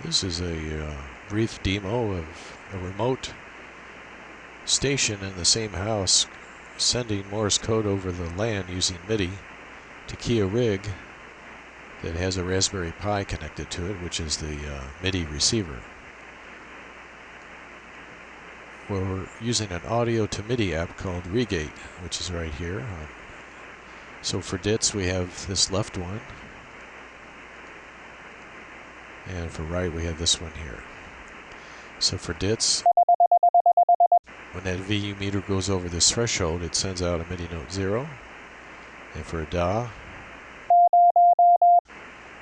This is a brief demo of a remote station in the same house sending Morse code over the LAN using MIDI to key a RIG that has a Raspberry Pi connected to it, which is the MIDI receiver. We're using an audio to MIDI app called REAGATE, which is right here. So for dits we have this left one, and for right we have this one here. So for dits, when that VU meter goes over this threshold, it sends out a MIDI note 0. And for a DA,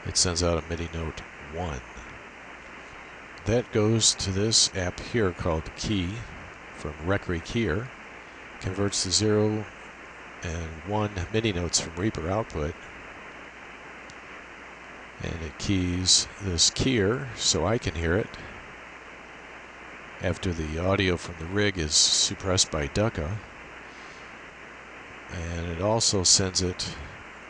it sends out a MIDI note 1. That goes to this app here called Key from REAGATE Keyer, converts the 0 and 1 MIDI notes from Reaper output, and it keys this keyer so I can hear it after the audio from the RIG is suppressed by DUCA, and it also sends it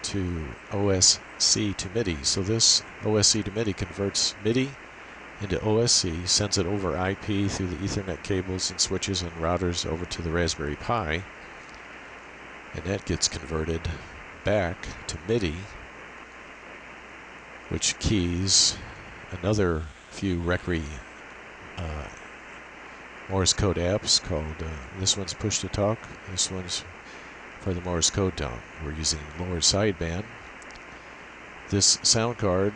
to OSC to MIDI. So this OSC to MIDI converts MIDI into OSC, sends it over IP through the Ethernet cables and switches and routers over to the Raspberry Pi, and that gets converted back to MIDI, which keys another few REAGATE Morse code apps called, this one's push to talk, this one's for the Morse code down. We're using lower sideband. This sound card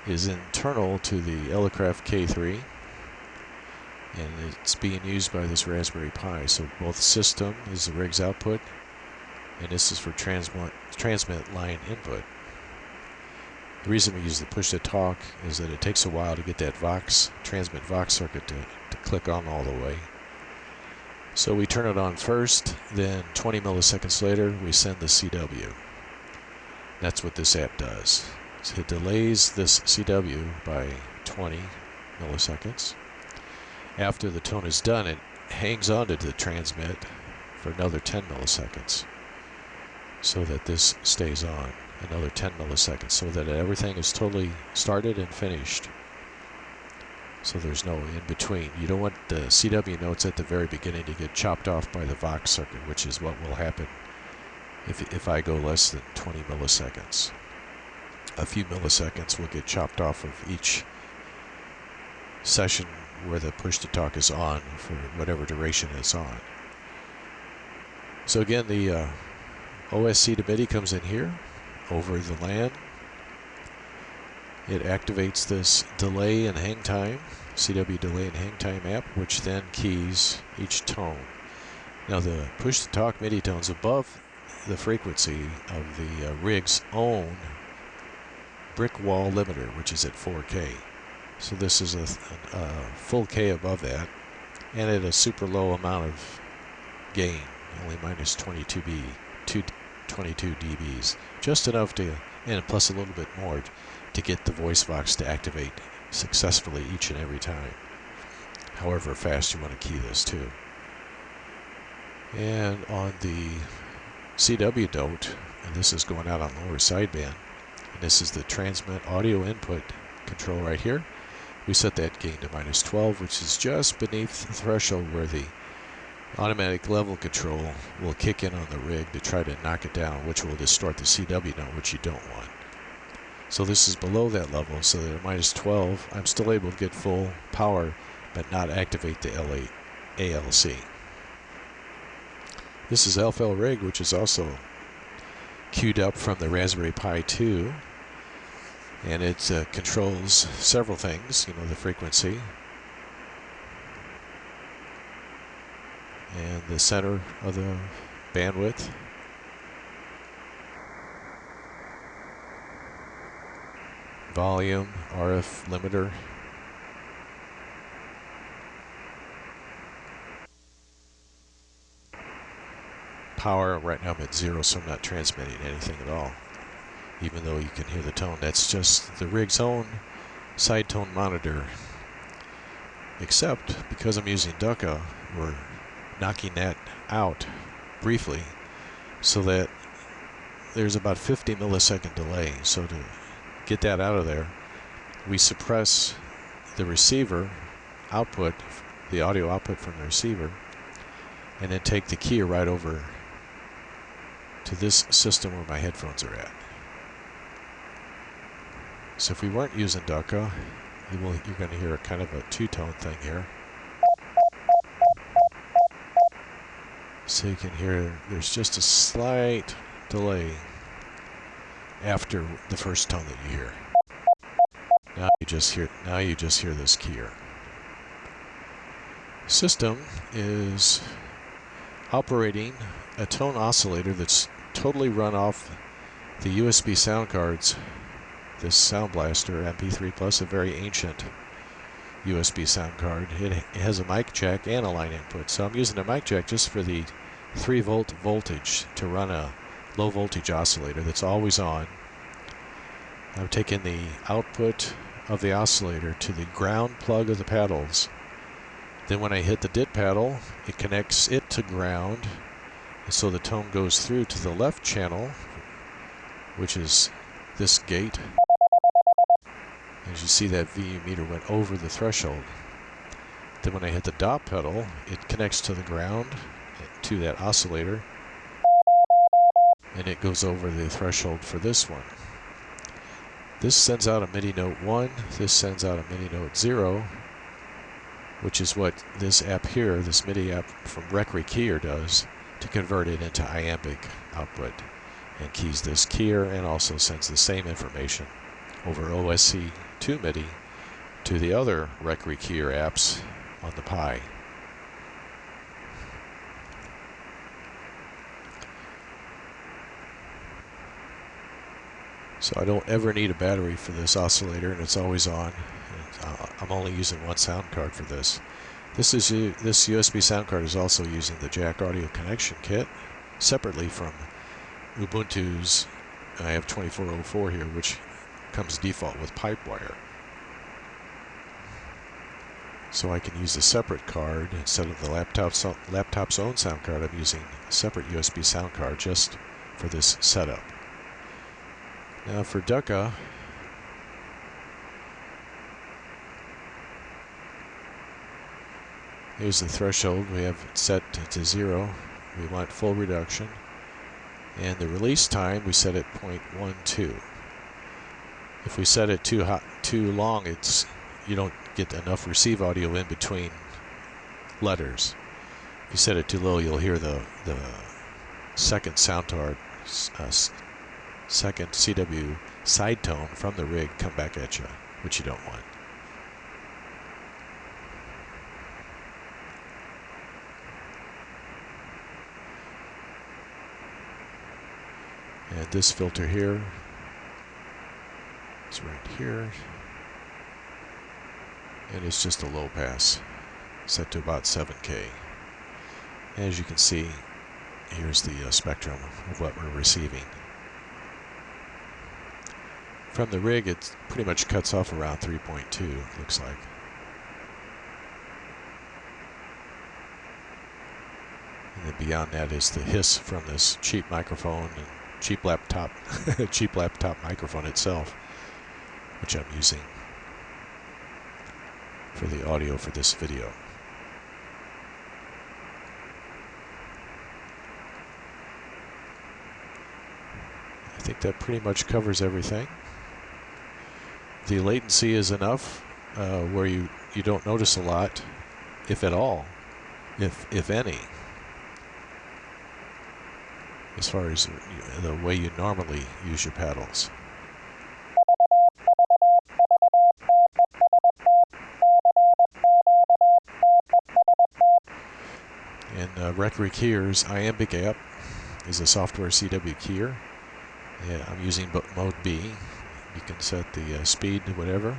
is internal to the elecraft K3, and it's being used by this Raspberry Pi. So both system is the RIG's output, and this is for transmit line input. The reason we use the push to talk is that it takes a while to get that transmit Vox circuit to click on all the way. So we turn it on first, then 20 milliseconds later we send the CW. That's what this app does. So it delays this CW by 20 milliseconds. After the tone is done, it hangs on to the transmit for another 10 milliseconds so that this stays on another 10 milliseconds so that everything is totally started and finished. So there's no in between. You don't want the CW notes at the very beginning to get chopped off by the Vox circuit, which is what will happen if I go less than 20 milliseconds. A few milliseconds will get chopped off of each session where the push to talk is on for whatever duration it's on. So again, the OSC to MIDI comes in here over the LAN. It activates this delay and hang time, CW delay and hang time app, which then keys each tone. Now the push to talk MIDI tone's above the frequency of the RIG's own brick wall limiter, which is at 4K. So this is a full K above that, and at a super low amount of gain, only minus 22 dBs, just enough to, and plus a little bit more, to get the voice box to activate successfully each and every time, however fast you want to key this too. And on the CW note, and this is going out on lower sideband, and this is the transmit audio input control right here. We set that gain to minus 12, which is just beneath the threshold where the automatic level control will kick in on the RIG to try to knock it down, which will distort the CW note, which you don't want. So this is below that level, so that at minus 12, I'm still able to get full power, but not activate the ALC. This is FL RIG, which is also queued up from the Raspberry Pi 2, and it controls several things, the frequency, and the center of the bandwidth, volume, RF limiter, power. Right now I'm at 0, so I'm not transmitting anything at all, even though you can hear the tone. That's just the RIG's own side tone monitor, except because I'm using DUCA, we're knocking that out briefly so that there's about 50 millisecond delay. So to get that out of there, we suppress the receiver output, the audio output from the receiver, and then take the keyer right over to this system where my headphones are at. So if we weren't using Ducka, you're going to hear a kind of a two-tone thing here. So you can hear there's just a slight delay after the first tone that you hear. Now you just hear this keyer. System is operating a tone oscillator that's totally run off the USB sound cards. This soundblaster MP3 Plus, a very ancient USB sound card. It has a mic jack and a line input. So I'm using a mic jack just for the 3-volt voltage to run a low voltage oscillator that's always on. I'm taking the output of the oscillator to the ground plug of the paddles. Then when I hit the dit paddle, it connects it to ground, and so the tone goes through to the left channel, which is this gate. As you see, that VU meter went over the threshold. Then when I hit the dot pedal, it connects to the ground, to that oscillator, and it goes over the threshold for this one. This sends out a MIDI note 1, this sends out a MIDI note 0, which is what this app here, this MIDI app from REAGATE does to convert it into iambic output, and keys this keyer and also sends the same information over OSC to MIDI to the other REAGATE apps on the Pi. So I don't ever need a battery for this oscillator, and it's always on. I'm only using one sound card for this. This USB sound card is also using the jack audio connection kit separately from Ubuntu's. I have 2404 here, which comes default with pipe wire. So I can use a separate card instead of the laptop's own sound card. I'm using a separate USB sound card just for this setup. Now for Ducka, here's the threshold. We have it set to 0. We want full reduction. And the release time, we set at 0.12. If we set it too long, you don't get enough receive audio in between letters. If you set it too low, you'll hear the second sound card, second CW side tone from the RIG come back at you, which you don't want. And this filter here is right here, and it's just a low pass set to about 7K. As you can see, here's the spectrum of what we're receiving. From the RIG, it pretty much cuts off around 3.2, looks like. And then beyond that is the hiss from this cheap microphone and cheap laptop microphone itself, which I'm using for the audio for this video. I think that pretty much covers everything. The latency is enough where you don't notice a lot, if at all, if any, as far as the way you normally use your paddles. And REAGATE Keyer's iambic app is a software CW keyer. Yeah, I'm using mode B. You can set the speed to whatever.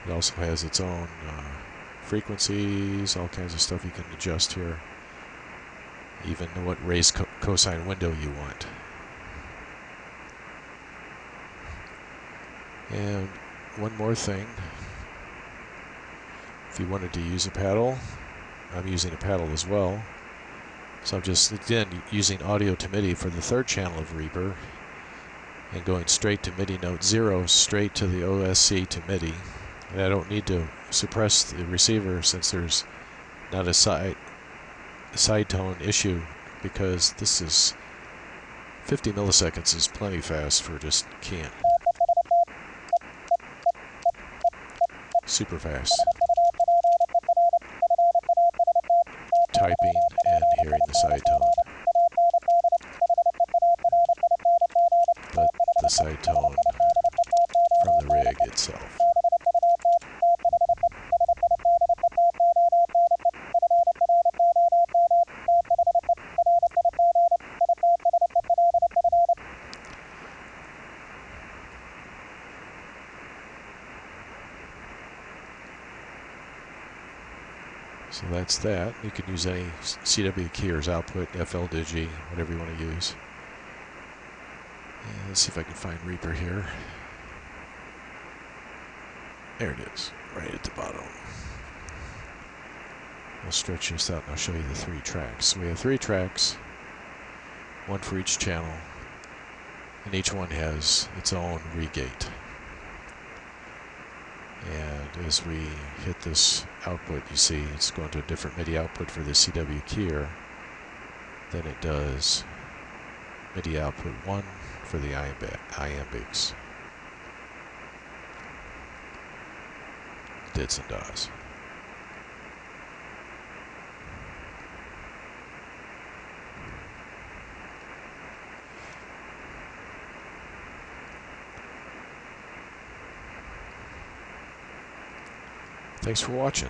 It also has its own frequencies, all kinds of stuff you can adjust here. Even what raise cosine window you want. And one more thing. If you wanted to use a paddle, I'm using a paddle as well. So I'm just, again, using audio to MIDI for the third channel of Reaper and going straight to MIDI note 0, straight to the OSC to MIDI. And I don't need to suppress the receiver since there's not a side tone issue, because this is 50 milliseconds is plenty fast for just keying. Super fast. Typing and hearing the side tone. But the side tone from the rig itself. So that's that. You can use any CW key or output, FL Digi, whatever you want to use. And let's see if I can find Reaper here. There it is, right at the bottom. I'll stretch this out and I'll show you the 3 tracks. So we have 3 tracks, one for each channel, and each one has its own REAGATE. And as we hit this output, you see it's going to a different MIDI output for the CW keyer than it does MIDI output 1 for the iambics, dits and dots. Thanks for watching.